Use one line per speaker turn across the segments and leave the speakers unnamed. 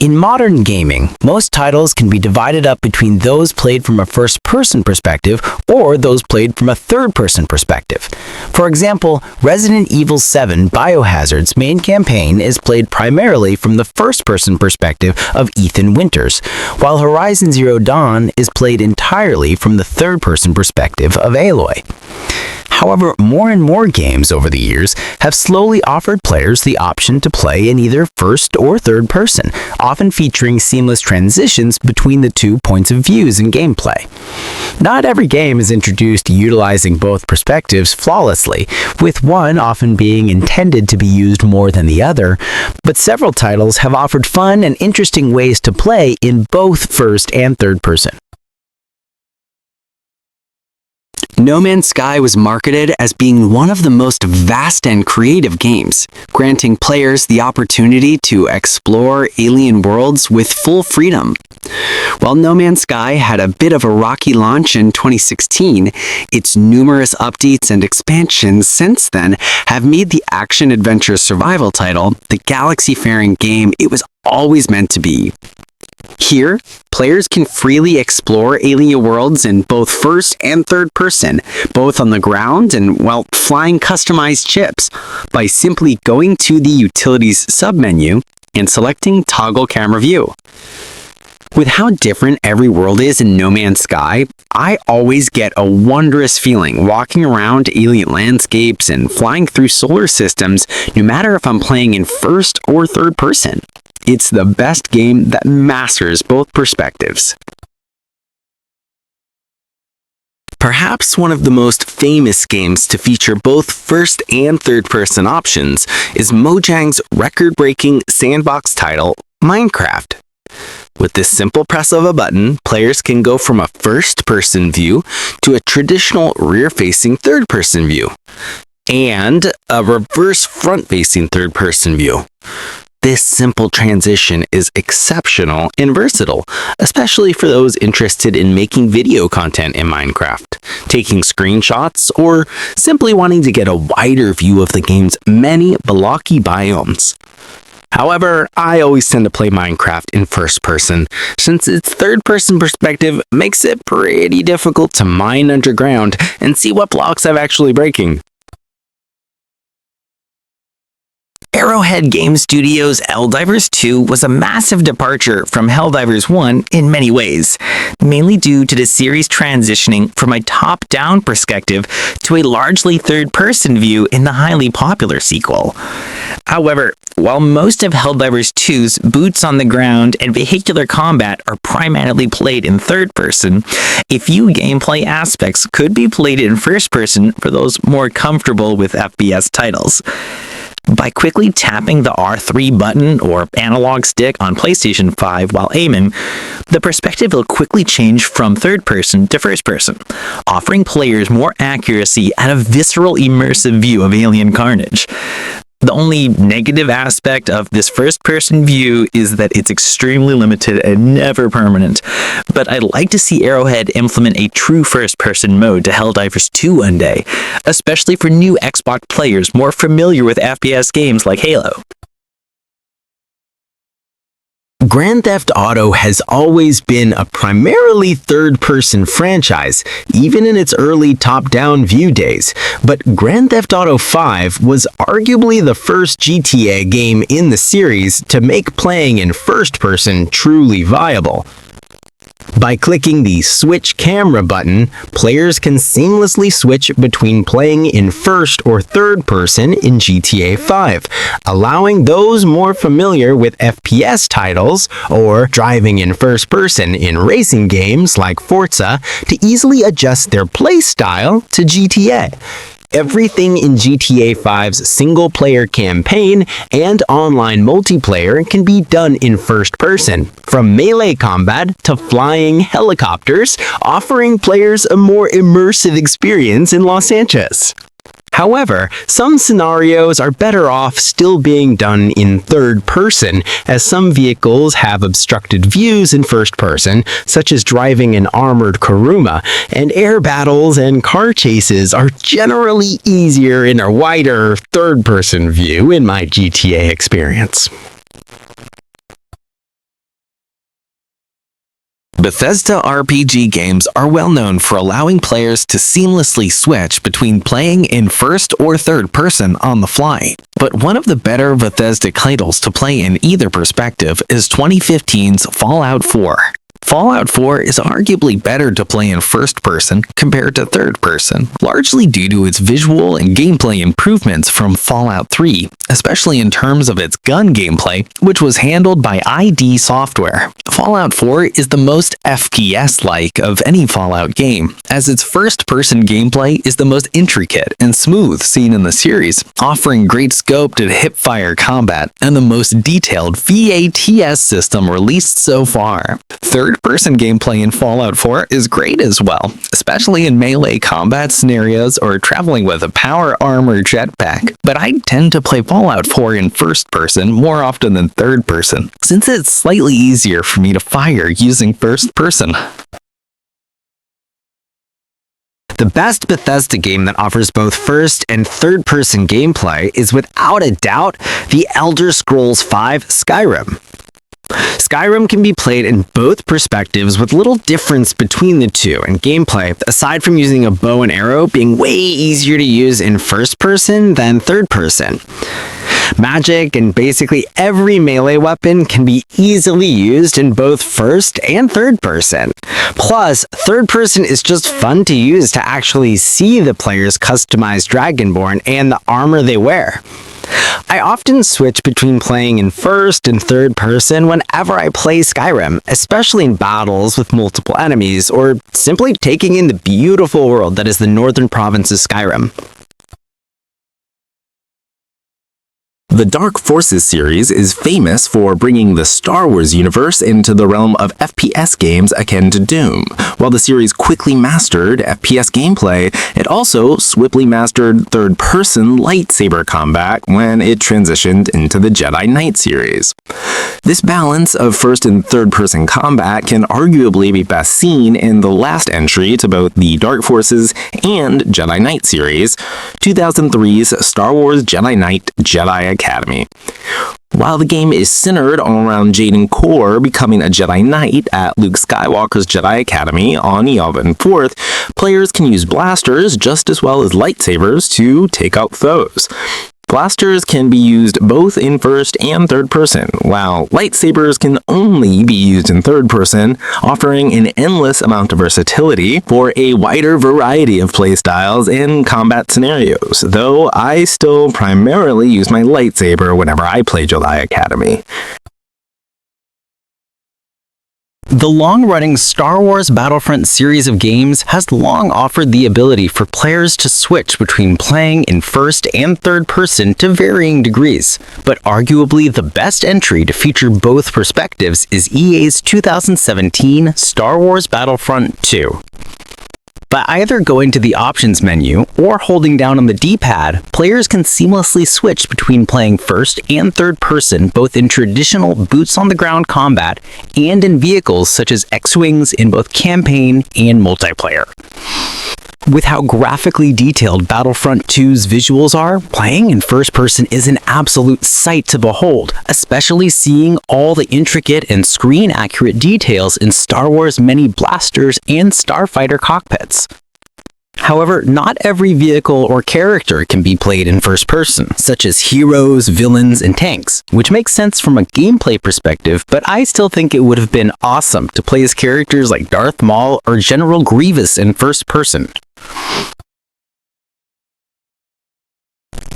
In modern gaming, most titles can be divided up between those played from a first-person perspective or those played from a third-person perspective. For example, Resident Evil 7 Biohazard's main campaign is played primarily from the first-person perspective of Ethan Winters, while Horizon Zero Dawn is played entirely from the third-person perspective of Aloy. However, more and more games over the years have slowly offered players the option to play in either first or third person, often featuring seamless transitions between the two points of views in gameplay. Not every game is introduced utilizing both perspectives flawlessly, with one often being intended to be used more than the other, but several titles have offered fun and interesting ways to play in both first and third person.
No Man's Sky was marketed as being one of the most vast and creative games, granting players the opportunity to explore alien worlds with full freedom. While No Man's Sky had a bit of a rocky launch in 2016, its numerous updates and expansions since then have made the action-adventure survival title the galaxy-faring game it was always meant to be. Here, players can freely explore alien worlds in both first and third person, both on the ground and while flying customized ships, by simply going to the Utilities submenu and selecting Toggle Camera View. With how different every world is in No Man's Sky, I always get a wondrous feeling walking around alien landscapes and flying through solar systems, no matter if I'm playing in first or third person. It's the best game that masters both perspectives.
Perhaps one of the most famous games to feature both first and third-person options is Mojang's record-breaking sandbox title, Minecraft. With this simple press of a button, players can go from a first-person view to a traditional rear-facing third-person view, and a reverse front-facing third-person view. This simple transition is exceptional and versatile, especially for those interested in making video content in Minecraft, taking screenshots, or simply wanting to get a wider view of the game's many blocky biomes. However, I always tend to play Minecraft in first person, since its third-person perspective makes it pretty difficult to mine underground and see what blocks I'm actually breaking. Arrowhead Game Studios' Helldivers 2 was a massive departure from Helldivers 1 in many ways, mainly due to the series transitioning from a top-down perspective to a largely third-person view in the highly popular sequel. However, while most of Helldivers 2's boots on the ground and vehicular combat are primarily played in third person, a few gameplay aspects could be played in first person for those more comfortable with FPS titles. By quickly tapping the R3 button or analog stick on PlayStation 5 while aiming, the perspective will quickly change from third person to first person, offering players more accuracy and a visceral immersive view of alien carnage. The only negative aspect of this first-person view is that it's extremely limited and never permanent, but I'd like to see Arrowhead implement a true first-person mode to Helldivers 2 one day, especially for new Xbox players more familiar with FPS games like Halo. Grand Theft Auto has always been a primarily third-person franchise, even in its early top-down view days, but Grand Theft Auto 5 was arguably the first GTA game in the series to make playing in first-person truly viable. By clicking the Switch Camera button, players can seamlessly switch between playing in first or third person in GTA 5, allowing those more familiar with FPS titles or driving in first person in racing games like Forza to easily adjust their play style to GTA. Everything in GTA 5's single-player campaign and online multiplayer can be done in first person, from melee combat to flying helicopters, offering players a more immersive experience in Los Angeles. However, some scenarios are better off still being done in third person, as some vehicles have obstructed views in first person, such as driving an armored Kuruma, and air battles and car chases are generally easier in a wider third person view in my GTA experience.
Bethesda RPG games are well known for allowing players to seamlessly switch between playing in first or third person on the fly. But one of the better Bethesda titles to play in either perspective is 2015's Fallout 4. Fallout 4 is arguably better to play in first person compared to third person, largely due to its visual and gameplay improvements from Fallout 3, especially in terms of its gun gameplay, which was handled by ID Software. Fallout 4 is the most FPS-like of any Fallout game, as its first-person gameplay is the most intricate and smooth seen in the series, offering great scope to hip-fire combat and the most detailed VATS system released so far. Third-person gameplay in Fallout 4 is great as well, especially in melee combat scenarios or traveling with a power arm or jetpack. But I tend to play Fallout 4 in first person more often than third person, since it's slightly easier for me to fire using first person.
The best Bethesda game that offers both first and third-person gameplay is without a doubt The Elder Scrolls V Skyrim. Skyrim can be played in both perspectives with little difference between the two in gameplay, aside from using a bow and arrow being way easier to use in first person than third person. Magic and basically every melee weapon can be easily used in both first and third person. Plus, third person is just fun to use to actually see the player's customized Dragonborn and the armor they wear. I often switch between playing in first and third person whenever I play Skyrim, especially in battles with multiple enemies, or simply taking in the beautiful world that is the northern province of Skyrim.
The Dark Forces series is famous for bringing the Star Wars universe into the realm of FPS games akin to Doom. While the series quickly mastered FPS gameplay, it also swiftly mastered third-person lightsaber combat when it transitioned into the Jedi Knight series. This balance of first and third-person combat can arguably be best seen in the last entry to both the Dark Forces and Jedi Knight series, 2003's Star Wars Jedi Knight Jedi Academy. While the game is centered around Jaden Core becoming a Jedi Knight at Luke Skywalker's Jedi Academy on Yavin 4th, players can use blasters just as well as lightsabers to take out foes. Blasters can be used both in first and third person, while lightsabers can only be used in third person, offering an endless amount of versatility for a wider variety of playstyles and combat scenarios, though I still primarily use my lightsaber whenever I play Jedi Academy.
The long-running Star Wars Battlefront series of games has long offered the ability for players to switch between playing in first and third person to varying degrees, but arguably the best entry to feature both perspectives is EA's 2017 Star Wars Battlefront 2. By either going to the options menu or holding down on the D-pad, players can seamlessly switch between playing first and third person both in traditional boots-on-the-ground combat and in vehicles such as X-Wings in both campaign and multiplayer. With how graphically detailed Battlefront 2's visuals are, playing in first person is an absolute sight to behold, especially seeing all the intricate and screen-accurate details in Star Wars' many blasters and starfighter cockpits. However, not every vehicle or character can be played in first person, such as heroes, villains, and tanks, which makes sense from a gameplay perspective, but I still think it would have been awesome to play as characters like Darth Maul or General Grievous in first person.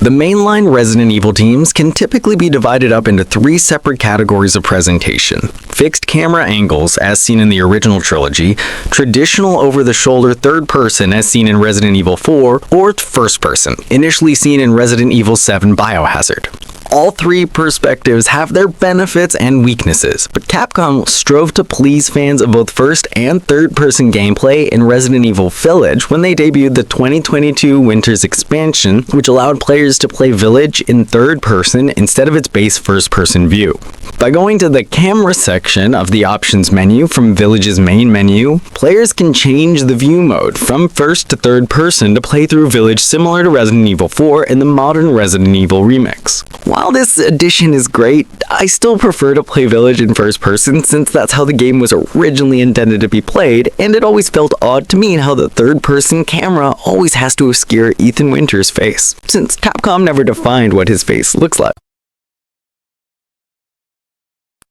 The mainline Resident Evil teams can typically be divided up into three separate categories of presentation: fixed camera angles, as seen in the original trilogy, traditional over-the-shoulder third person, as seen in Resident Evil 4, or first person, initially seen in Resident Evil 7 Biohazard. All three perspectives have their benefits and weaknesses, but Capcom strove to please fans of both first and third-person gameplay in Resident Evil Village when they debuted the 2022 Winter's expansion, which allowed players to play Village in third person instead of its base first-person view. By going to the camera section
of the options menu from Village's main menu, players can change the view mode from first to third person to play through Village similar to Resident Evil 4 and the modern Resident Evil remix. While this addition is great, I still prefer to play Village in first person since that's how the game was originally intended to be played, and it always felt odd to me how the third person camera always has to obscure Ethan Winters' face, since Capcom never defined what his face looks like.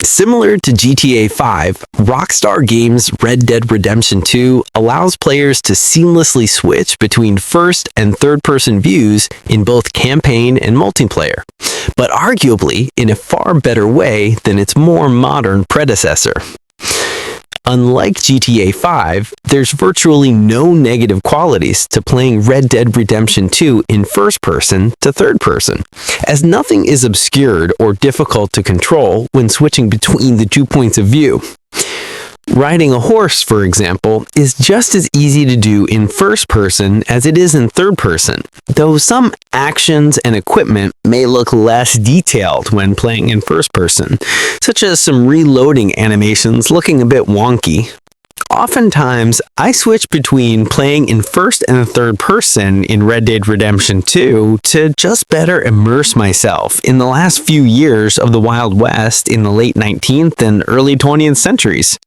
Similar to GTA 5, Rockstar Games' Red Dead Redemption 2 allows players to seamlessly switch between first and third-person views in both campaign and multiplayer, but arguably in a far better way than its more modern predecessor. Unlike GTA 5, there's virtually no negative qualities to playing Red Dead Redemption 2 in first person to third person, as nothing is obscured or difficult to control when switching between the 2 points of view. Riding a horse, for example, is just as easy to do in first person as it is in third person, though some actions and equipment may look less detailed when playing in first person, such as some reloading animations looking a bit wonky. Oftentimes, I switch between playing in first and third person in Red Dead Redemption 2 to just better immerse myself in the last few years of the Wild West in the late 19th and early 20th centuries.